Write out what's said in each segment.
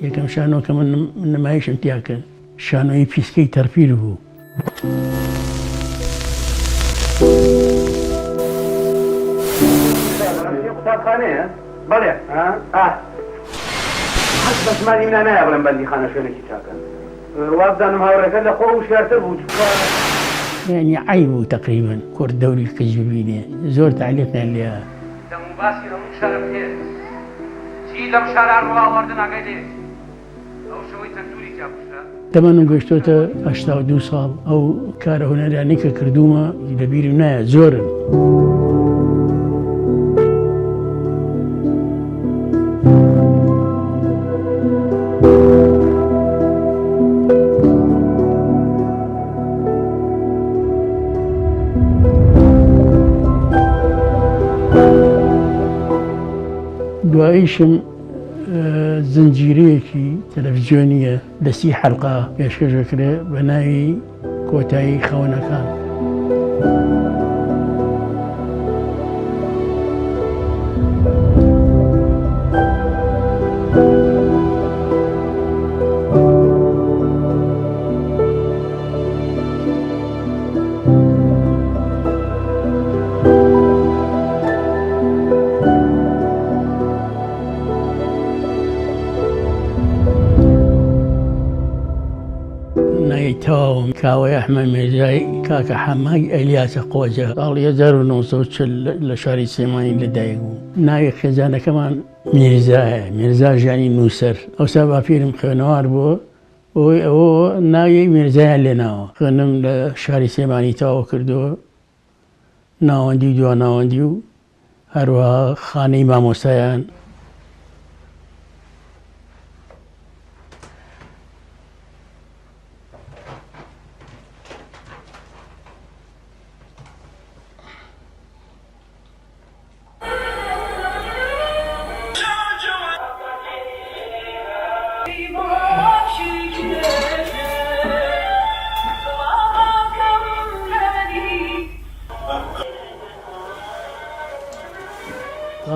یەکەم شانۆکە من نمایشم تیا کرد شانۆی پیسکەی تەرپیر بوو. قوتابخانەیە؟ بەڵێ حەز بەشمانی منە نایە بڵێم بەندیخانە شوێنێکی چاکە. وابزانم هاوڕێکە لە خۆ وشیارتر بوو. يعني عيب تقريبا كرة دوري كجبيني زور تعليقنا لها دموباسي لو شرف هي شي لم شرع روا وردنا قايلي او شوي تندوري جابوشا تمام قشتوتا 82 سال او كار هنا لانيك كردوما لبير منايا زورن دواییشم زنجیرەیەکی تەلەڤیزیۆنیە لە 30 حەلقە پێشکەشەکرێ بە ناوی کۆتایی خەونەکان. نایتاوم کاوەی ئەحمەد میرزای کاکە حەمای ئەلیاسە قۆجە ساڵی 1940 لە شاری سێمانی لەدایک بوو. ناوی خێزانەکەمان میرزایە، میرزا ژیانی نووسەر. ئەوسا باپیرم خوێنەوار بووە ئەوە ناوی میرزایان لێناوە. خوێنم لە شاری سێمانی تاوە کردووە ناوەندی دوا ناوەندی و هەروەها خانەی مامۆستایان.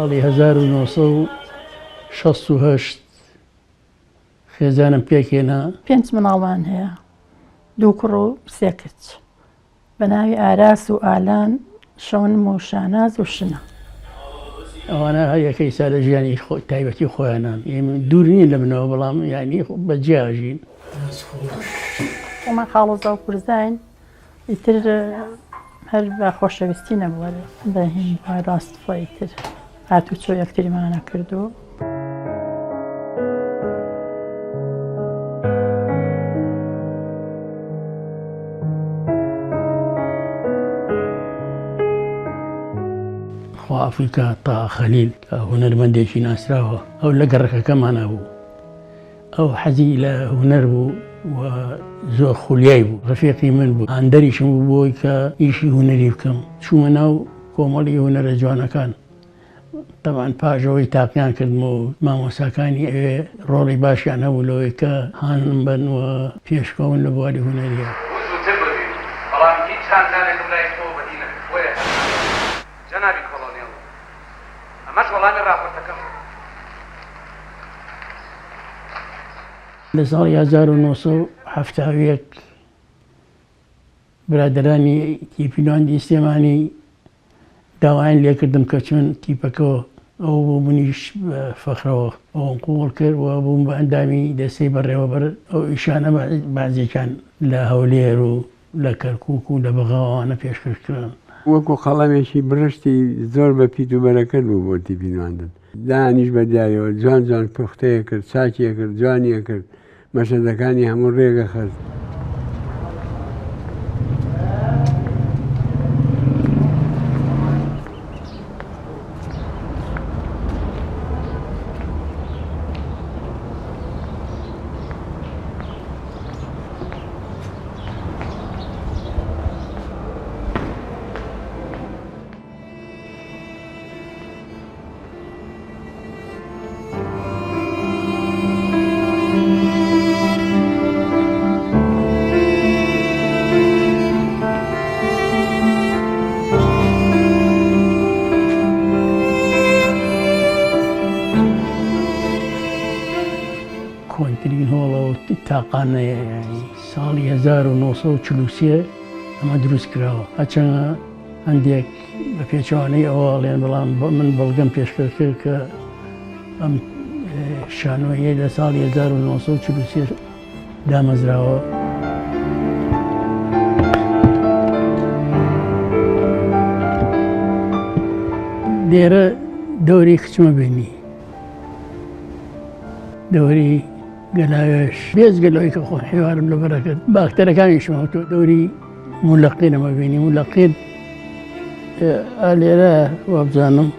ساڵی 1968 خێزانم پێکێنا 5 مناڵمان هەیە 2 کوڕ و 3 کچ بە ناوی ئاراس و ئالان شەونم و شاناز و شنە. ئەوانە هەیەکەی سا لە ژیانی تایبەتی خۆیانان دوور نیە لە منەوە بەڵام یعنی بەجیاژین. ئەمە خاڵۆزا و کورزاین ئیتر هەر بە خۆشەویستی نەبووە بە هین ڕاستفۆی تر هاتوو چۆ یەکتریمانە کردو. خوا ئەفریقا تا خەلیل هونەرمەندێکی ناسراوە ئەو لە گەڕەکەکەمانە بوو. ئەو حەزی لە هونەر بوو و زۆر خولیای بوو. ڕفیقی من بوو هاندەریشم بوو بۆی کە ئیشی هونەری بکەم. چوومە ناو کۆمەڵی هونەرە جوانەکان. طبعا پاژەوەی تاقییان کردم و مامۆساکانی ئەوێ ڕۆڵی باشیان هەبوو لەوەی کە هانم بن و پێشکەون لە بواری هونەریە. جەنابی کۆڵۆنێڵ ئەمەش وەڵامی ڕاپۆرتەکەم. لە ساڵی 1970 برادرانی تیپیناندی سێمانی داوایان لێکردم کە چۆن تیپەکەەوە ئەو بۆ منیش فەخرەوە ئەوم قوڵ کرد و بووم بە ئەندامی دەستەی بەڕێوەبەر ئەو ئیشانە بازێکان لە هەولێر و لە کەرکووک و لە بەغاوانە پێشکەشکران. وەکو خەڵەمێکی برشتی زۆر بە پیتوبەرەکەت بوو بۆ تیپیناندن. دانیش بە دیارەوە جوان جوان پوختەیە کرد چاکیە کرد جوانیە کرد مەشەدەکانی هەموو ڕێگە خرج. تاقانەیە ینی ساڵی 1940 ئەمە دروست کراوە هەرچەندە هەندێک بە پێچوانەی ئەوواڵێن بەڵام من بەڵگەم پێشکەش کرد کە ئەم شانۆیە لە ساڵی 1940 دامەزراوە. لێرە دەوری کچمە بینی دەوری گەلاوێش بێزگەلەوەی کە خۆ حیوارم لە بەرەکرد باختەرەکانیشمەوە تۆ دەوری مولەقینەمە بینی مولەقین لێرە وابزانم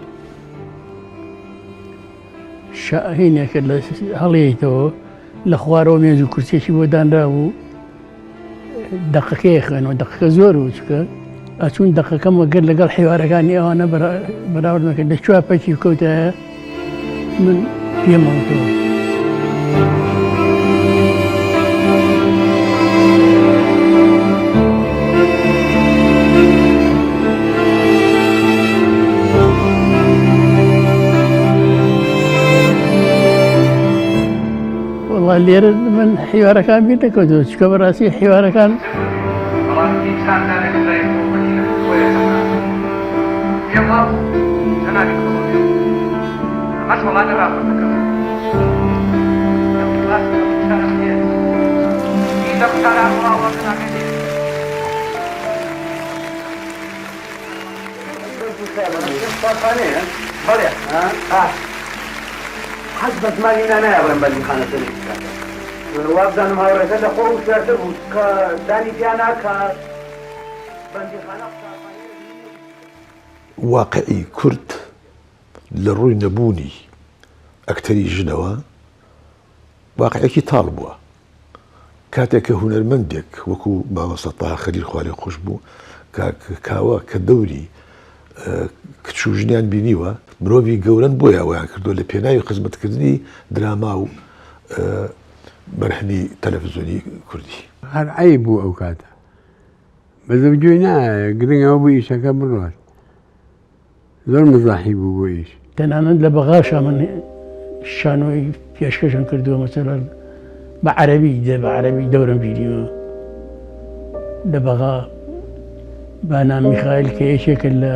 شاهینێکە لە هەڵەیەیتەوە لە خوارەوە مێز و کورسێکی بۆ دانرا بوو دەقەکەی خوێنەوە دەقەکە زۆر وچکە ئەچوون دەقەکەم وەگەر لەگەڵ حیوارەکانی ئەوانە بەراوردمەکرد لە کوێ پەکی کەوتایە من پێمەوتەوە. وڵا لێرە من حیوارەکان بیر نەکەوتەوە چکە بەڕاستی حیوارەکان حەز بە زمانی نانایە بەندی خانەکە وابزانم هاوڕێکە لە خۆ شوێتر بوو کە دانی پیانە کە بەندی خانە واقعی کورد لە ڕووی نەبوونی ئەکتەری ژنەوە واقعەکی تاڵ بووە کاتێک کە هونەرمەندێک وەکو مامۆستا تاها خەلیل خوا لێی خۆش بوو کاوە کە دەوری کچ و ژنیان بینیوە مرۆڤی گەورەن بۆیە ئەویان کردووە لە پێناوی خزمەتکردنی دراما و بەرهەمی تەلەڤیزیۆنی کوردی هەر عەیب بوو ئەو کاتە بەزەوجۆی نایە گرنگەوە بوو ئیشەکە بڕوات زۆر مزاحی بوو بۆ ئیش تەنانەت لە بەغاشە من شانۆی پێشکەشم کردووە مەسەلەن بە عەرەبی دەورم بینیوە لە بەغا بانام میخائیل کە یەکێکە لە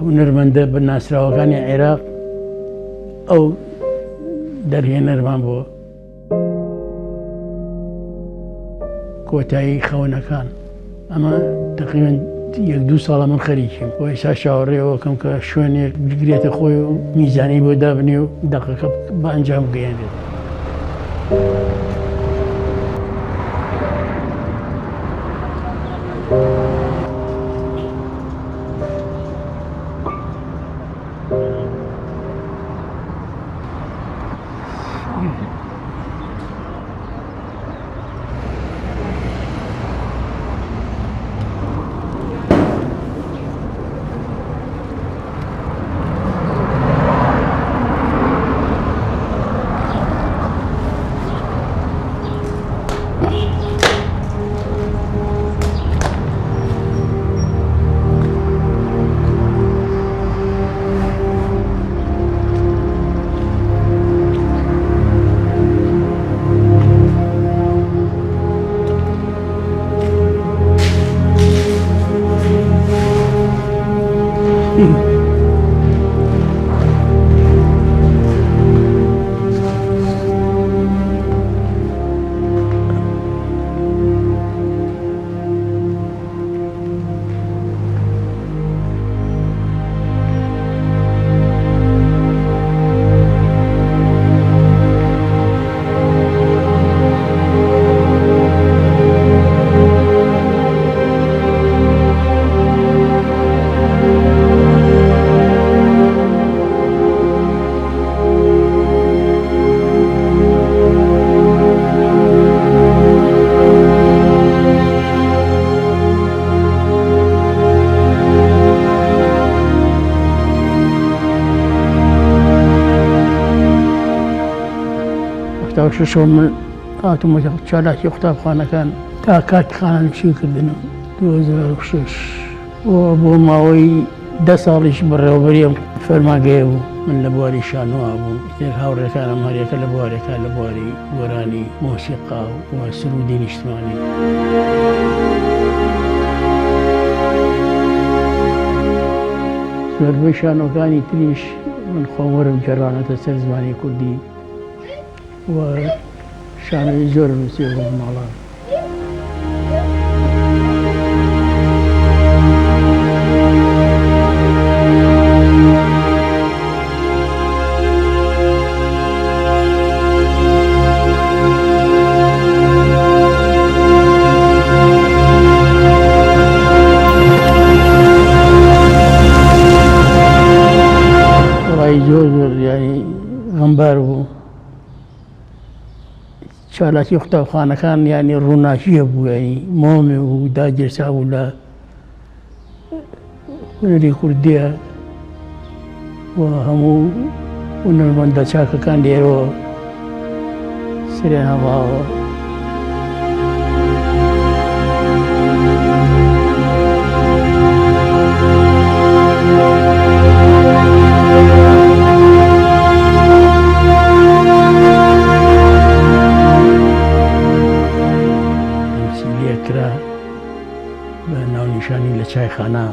هونەرمەندە بە ناسراوەکانی عێراق ئەو دەرهێنەرمان بووە کۆتایی خەونەکان ئەمە تقریباً 1-2 ساڵە من خەریکیم بۆ ئێستا شاوەڕێەوەکەم کە شوێنێک بگرێتە خۆی و میزانی بۆ دابنێ و دەقەکە بە ئەنجام بگەیەنێت. شەشەوە من هاتوومە چالاکی قوتابخانەکان تا کاتی خانە نووسینکردنەوە 2006 بۆ ماوەی 10 ساڵیش بەڕێوەبەریەم فەرماگەیە بوو من لە بواری شانۆوا بووم تر هاوڕێکانم هەریەکە لە بوارێکە لە بواری گۆرانی مۆسیقا و سرودی نیشتمانی. زۆربەی شانۆکانی تریش من خۆوەرم جێڕانەتە سەر زمانی کوردی و شانۆی زۆر نووسێ بۆ ماڵە. زۆر یعنی غەمبار بوو چالاکی قوتابخانەکان یعنی ڕووناکیە بوو ینی مۆمێ و داگیرسا بوو لە هونەری کوردیە و هەموو هونەرمەندە چاکەکان لێرەوە سریان هەڵاوە. ناونیشانی لە چایخانە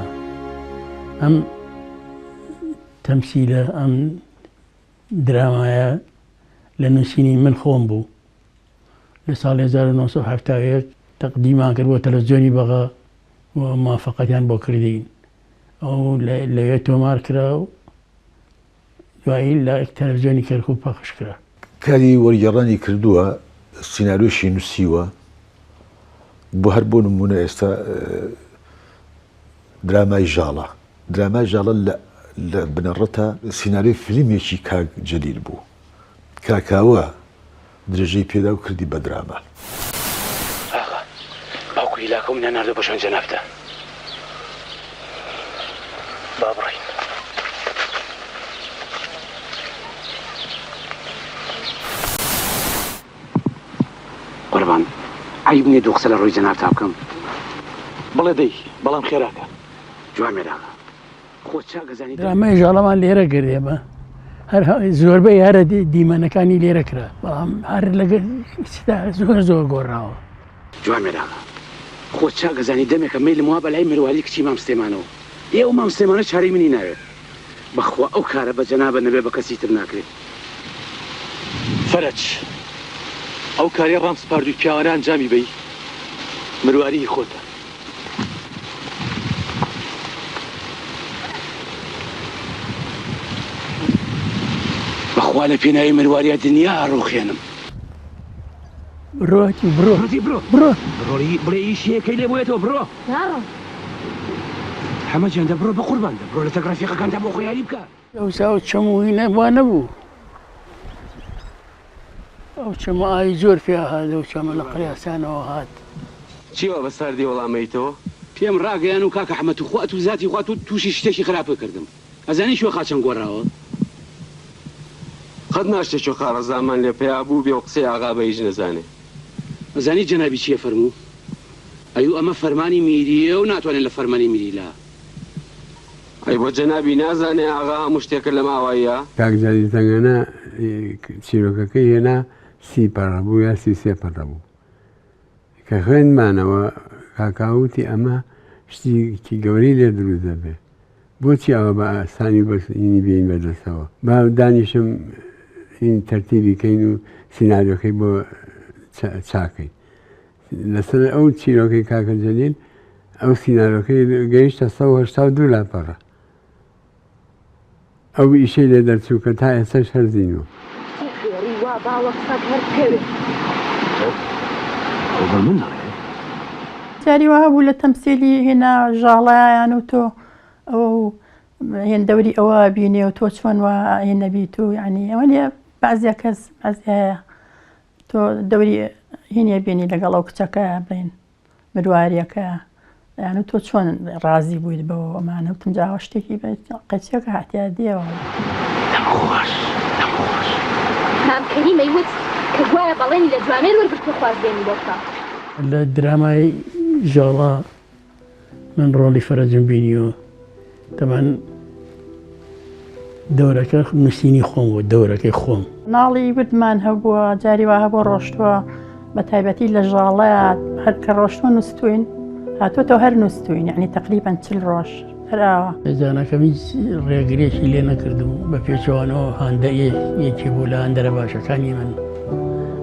ئەم تەمسیلە ئەم درامایە لە نووسینی من خۆم بوو لە ساڵی 1970 تەقدیمان کرد بۆ تەلەڤیزیۆنی بەغا و موافقەتیان بۆ کردین ئەو لەوێ تۆمار کرا و دوایی لە تەلەڤیزیۆنی کەرکووک پەخش کرا. کاری وەرگێڕانی کردووە سیناریۆشی نووسیوە بۆ هەر بۆ نمونە ئێستا درامای ژاڵە لە بنەڕەتە سیناریۆی فیلمێکی کاک جەلیل بوو کاکاوە درێژەی پێدا و کردی بە دراما. ئاغا باوکو هیلاکە منە ناردە بۆ شوێن جەنابتە با بڕین. قوربان عیب نییە دوو قسە لە ڕووی جەناب تا بکەم. بڵێ دەی بەڵام خێراکە جوان مێراکە خۆت چاگەزانی درامای ژاڵەمان لێرە گرێمە هەر زۆربەی هەرە دیمەنەکانی لێرە کرا بەڵام هەر لەگەر زۆر گۆڕاوە. جوان مێراکە خۆت چاگەزانی دەمێکە میلم وا بەلای مرواری کچی مام سلێمانەوە ئێوە مام سلێمانە چارەی منی ناوێت بەخوا ئەو کارە بە جەنابە نەبێ بە کەسی تر ناکرێت. فەرەج ئەو کاری ڕام سپاردووی پیاوانە ئەنجامی بەی مرواری خۆتە. بەخوا لە پێناوی مرواریا دنیا ڕوخێنم. بڕۆتی بڕۆ بڕۆ بڵێ ئیشیەکەی لێ بۆیێتەوە بڕۆ حەمە جەندە بڕۆ بە قورباندا بڕۆ لە تەگرافیقەکاندا بۆ خۆ یاری بکە. ئەو ساوت چەمووی نەبووە نەبوو ئەو چەمە ئاوی زۆر پێ هات ئەو چەمە لە قریاسانەوە هات. چیوە بە ساردی وەڵامەیتەوە؟ پێم ڕاگەیان و کاکە حەمەت و خوات و زاتی خوات و تووشی شتێکی خراپە کردم ئەزانی شوێ خاچەم گۆڕاوە قەت ناشتێکی خارە زامان لێ پێیا بوو بێ و قسەی ئاغا بە هیچ نەزانێ. ئەزانی جەنابی چییە فەرموو؟ ئەیوو ئەمە فەرمانی میریە و ناتوانێت لە فەرمانی میری لا. ئەی بۆ جەنابی نازانێ ئاغا هەموو شتێکە لە ماواییە؟ کاک جەلیل تەنگەنە چیرۆکەکەی هێنا 30 پەڕە بوو یا 33 پەڕە بوو کە خوێنمانەوە کاکاوتی ئەمە شتێکی گەورەی لێ دروست دەبێ بۆچی ئەوە بە ئاسانی بەسینی بێین بەدەستەوە با دانیشم این تەرتیبی کەین و سیناریۆکەی بۆ چاکەین لەسەر ئەو چیرۆکەی کاکە جەلیل ئەو سیناریۆکەی گەیشتە 182 لاپەڕە ئەو ئیشەی لێ دەرچوو کە تا ئێستا هەرزینەوە. جاری وها بوو لە تەمسیلی هێنا ژاڵایان و تۆ ئەو هێن دەوری ئەوە بینێ و تۆ چۆن وە هێنەبییت و یعنی ئەوە لێ بەعزیە کەس ئەزایە تۆ دەوری هینێ بینی لەگەڵ ئەو کچەکە بڵێن مرواریەکە یان تۆ چۆن ڕازی بوویت بەوە ئەمانە وتم جاوە شتێکی قەچیەکە هاتیە دێەوە دەمخۆش مام کەریمەی وت کە گوایە بەڵێنی لە جوامێر وەرگرتوە خوازبێنی بۆکە لە درامای ژاڵا من ڕۆڵی فەرەجم بینیوە طبعا دەورەکە نووسینی خۆم بوو دەورەکەی خۆم ناڵی بردمان هەبووە جاری وا هەبوو ڕۆشتووە بە تایبەتی لە ژاڵەیە هەر کە ڕۆشتوە نووسوین هاتوۆتەوە هەر نووسوین یعنی تقریبان 40 ڕۆژ هەراوە زانەکەم هیچ ڕێگرێکی لێ نەکردم بە پێچەوانەوە هەندە یەکی بوو لە هەندەرە باشەکانی من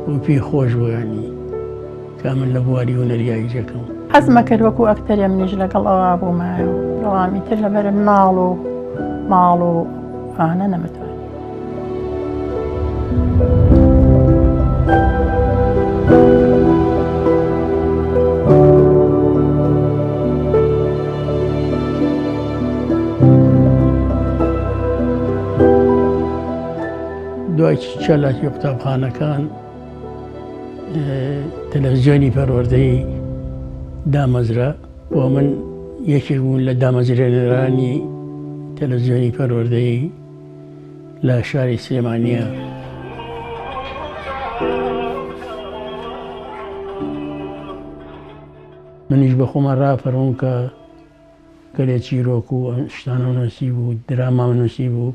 و پێی خۆش بوو ینی کا من لە بواری هونەریایی جەکەم حەزمە کرد وەکو ئەکتەرێ منیش لەگەڵ ئەوە بوومایە بەڵامی تر لەبەر ناڵ و ماڵ و ئانە نەمەتوانێت دوای چالاکی قوتابخانەکان تەلەڤیزیۆنی پەروەردەی دامەزرا بۆ من یەکێک بوون لە دامەزرێنەرانی تەلەڤیزیۆنی پەروەردەی لە شاری سلێمانیە منیش بە خۆمە ڕافەڕۆم کە گەلێ چیرۆک و شتانە نووسی بوو دراما نووسی بوو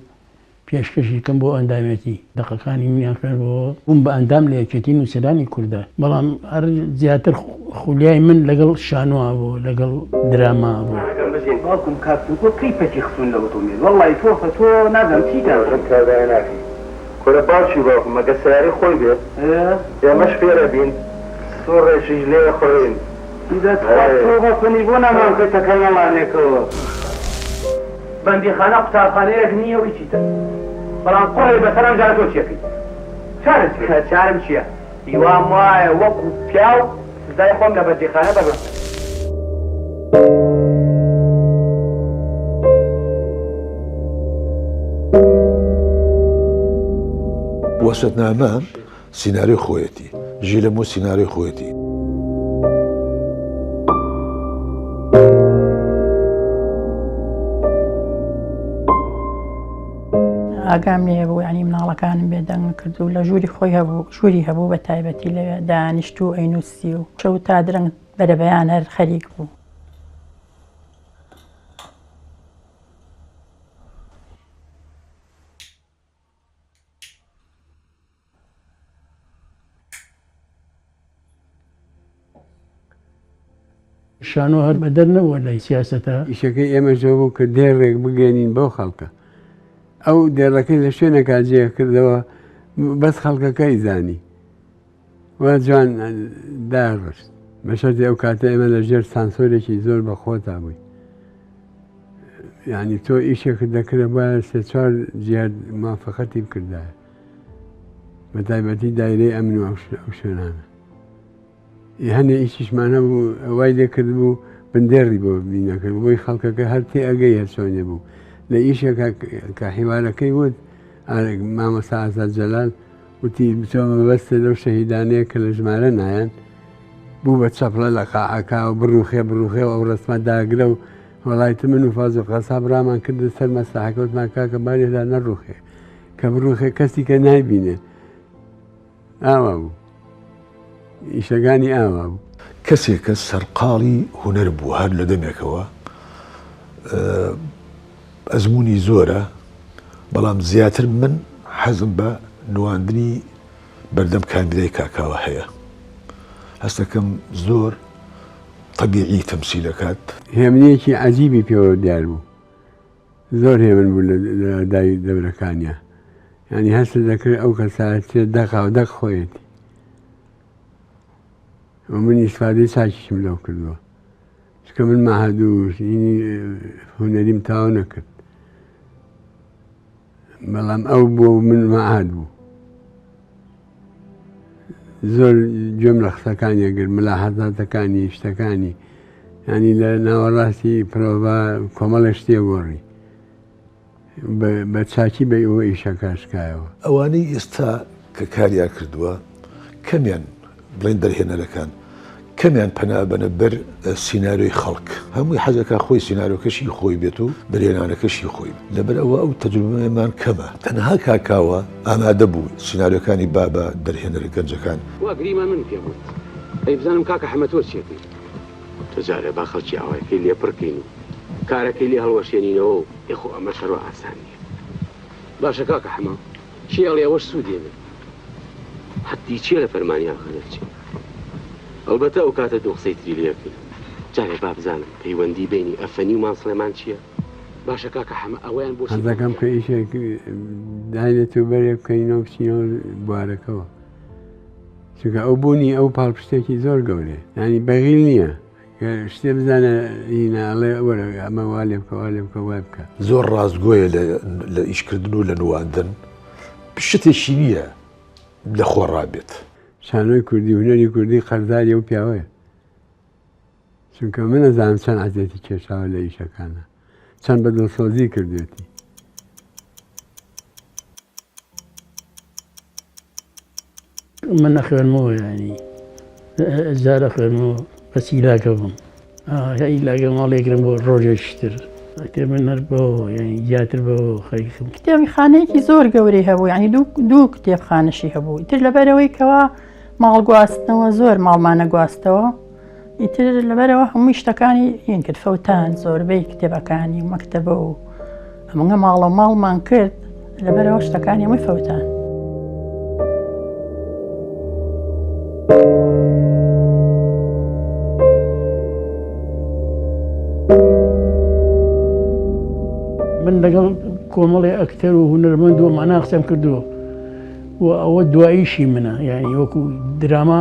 پێشکەشی کەم بۆ ئەندامەتی دەقەکانی منیان خوێنبەوە بووم بە ئەندام لە یەکێتی نووسەرانی کوردە بەڵام هەر زیاتر خولیای من لەگەڵ شانۆ بوو لەگەڵ دراما بوو باوکم کاتوکۆ کلیپێکی خستون لە ئۆتۆمبیل وەڵڵی تۆ نازانم چیتان کارای ناکەی کۆرە باوکی باوکم مەگە سیارەی خۆی بێت ئێمەش فێرە بین سۆڕێکیش لێ خۆین تۆ بۆ نامان کەتەکە نەڵانێکەوە بەندیخانە قوتابخانەیەک نییە و هیچیتە بەڵام قۆڕی بەسەرم جارە تۆ چیەکەی چارم چییە؟ هیوام وایە وەکو پیاو سزای خۆم لە بەندیخانە بەبم وەسەتنامە سیناری خۆیەتی ژی لەمۆ سیناری خۆیەتی ئاگام لێ بوو ینی مناڵەکانم بێدەنگ کرد و لە ژووری خۆی هەبوو ژووری هەبوو بە تایبەتی لە دانیشت و ئەینوسی و شەو تا درەنگ بەرەبەیان هەر خەریک بوو شانۆ هەر بەدەر نەبووە لای سیاسەتە ئیشەکەی ئێمە ژە بوو کە دێڕێک بگەێنین بەو خەڵکە ئەو دێڕەکەی لە شوێنێکا جێ کردەوە بەس خەڵکەکەی زانی وا جوان داڕشت بەشەتی ئەو کاتە ئێمە لە ژێر سانسۆرێکی زۆر بە خۆتا بووی یعنی تۆ ئیشێکت دەکرە باە سێ چوار جیاد موافقەتی بکردایە بە تایبەتی دایرەی ئەمن و ئەو شوێنانە هەنێ ئیشیشمانە بوو ئەوای لێکرد بوو بندێڕی بۆ بینەکرد بۆی خەڵکەکە هەر تێ ئەگەی هەرچۆنێ بوو لە ئیشێکە کە حیوارەکەی وت مامەستا ئازاد جەلال وتی بچۆمە بەستە لەو شەهیدانەیە کە لە ژمارە نایەن بوو بە چەپڵە لە قاعەکە و بڕوخێ و ئەو ڕستمە داگرە و وەڵایت من و فازڵ قەساب ڕامان کردە سەر مەستەحەکەوتمان کاکە بارێدا نەڕوخێ کە بڕوخێ کەسی کە نایبینێ ئاوا بوو ئیشەکانی ئاوا بوو کەسێکە سەرقاڵی هونەر بوو هەر لە دەمێکەوە ئەزمموی زۆرە بەڵام زیاتر من حەزم بە نواندنی بەردەم کامیرای کاکاوە هەیە هەستەکەم زۆر طبیعی تەمسیلەکات هێمنەیەکی عەجیبی پێوە دیار بوو زۆر هێمن بوو لە دای دەورەکانیە ینی هەست دەکرد ئەو کەساتێت دەقا و دەق خۆیەتی من ئیسفادەی چاکیشم لەو کردووە چکە من مەهەدووشینی هونەریم تاوا نەکرد بەڵام ئەو بۆ من مەعاد بوو زۆر گوێم لە قسەکانی ئەگرت ملاحەزاتەکانی شتەکانی ینی لە ناوەڕاستی پرۆڤا کۆمەڵە شتێ گۆڕی بە چاکی بە ئەوە ئیشەکاشکایەوە ئەوانەی ئێستا کە کاریان کردووە کەمیان بڵێن دەرهێنەرەکان کەمیان پەنابەنە بەر سیناریۆی خەڵک هەمووی حەزەکە خۆی سیناریۆکەشی خۆی بێت و دەرهێنانەکەشی خۆی لەبەر ئەوە ئەو تەجروبەمان کەمە تەنها کاکاوە ئامادە بوو سیناریۆکانی بابە دەرهێنەرە گەنجەکان وا گریمان من پێ بوو ئەی بزانم کاکە حەمەتۆ چێتی تۆ جارێ با خەڵکی ئاوایەکەی لێ پڕکەین و کارەکەی لێ هەڵوەشێنینەوە و یخۆ ئەمە شەڕ ئاسان نییە. باشە کاکە حەما چی ئەڵێ ئەوەش سوودێنێ حەتی چیە لە فەرمانیان خەنەرچێ ئەلبەتە ئەو کاتە دوو قسەی تری لێکرد جارێ با بزانم پەیوەندی بینی ئەفەنی و مامسڵێمان چییە؟ باشە کاکە حەما ئەوەیان بۆ حەزەکەم کە ئیشێک داینێت و بەرێ بکەینەوە بچینەوە بوارەکەەوە چونکە ئەو بوونی ئەو پاڵپشتێکی زۆر گەورێ ینی بەغیل نییە شتێ بزانە هیناڵێ وەرە ئەمە وا لێ بکە وا لێ بکە وای بکە زۆر ڕاستگۆیە لە ئیشکردن و لە نواندن شتێکی نییە لە خۆڕابێت. شانۆی کوردی هونەری کوردی قەرداری ئەو پیاوەیە چونکە من نەزانم چەند عەزێتی کێشاوە لە ئیشەکانە چەند بەدڵسۆزی کردوێتی. من نەخوێنمەوە ینی جارە خوێنمەوە بەس ئیلاگە بووم ئیلاگە ماڵێکرم بۆ ڕۆژێکتر کتێب من هەر بەوە ینی زیاتر بەوە خەریکم. کتێبی خانەیەکی زۆر گەورەی هەبوو ینی دوو کتێبخانەشی هەبوو ئیتر لەبەرەوەی کەوا ماڵ گواستنەوە زۆر ماڵمانە گواستەوە ئیتر لەبەرەوە هەمووی شتەکانی هین کرد فەوتان زۆربەی کتێبەکانی و مەکتەبە و ئەمەگە ماڵە ماڵمان کرد لەبەرەوە شتەکانی هەمووی فەوتان. من لەگەڵ کۆمەڵی ئەکتەر و هونەرمەند و مانا قسەم کردووە و ئەوە دواییشی منە یعنی وەکو دراما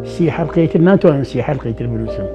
30 حەلقەیەتر ناتوانم 30 حەلقەیەتر بنووسم.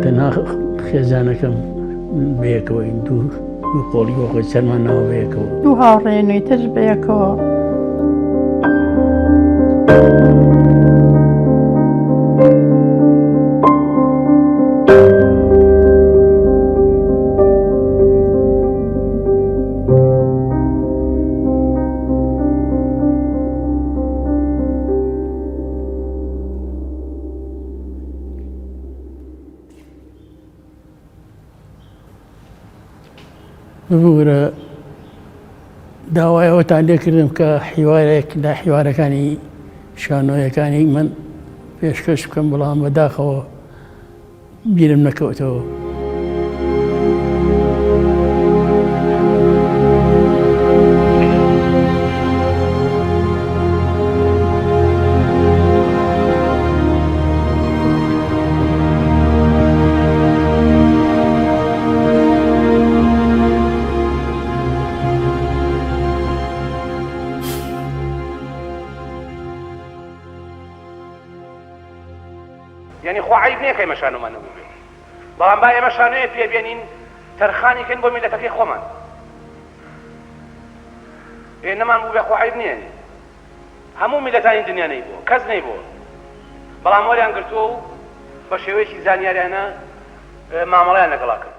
تەنها خێزانەکەم بەیەکەوە دوو قۆڵی وەخۆی سەرمان ناوە بەیەکەوە دوو هاوڕێنووی تر بەیەکەوە. ببوورە داوای ئەوەتان لێکردم کە حیوارێک لە حیوارەکانی شانۆیەکانی من پێشکەش بکەم بەڵام بەداخەوە بیرم نەکەوتەوە. یعنی خۆ عیب نییە کە ئێمە شانۆمان نەبوو بێت بەڵام با ئێمە شانۆیە پێبێنین تەرخانیکەن بۆ میلەتەکەی خۆمان نەمان بوو بێ خۆ عیب نییە هەموو میلەتانی دنیا نەیبووە کەس نەیبووە بەڵام وەریان گرتووە و بە شێوەیەکی زانیاریانە مامەڵەیان لەگەڵا کرد.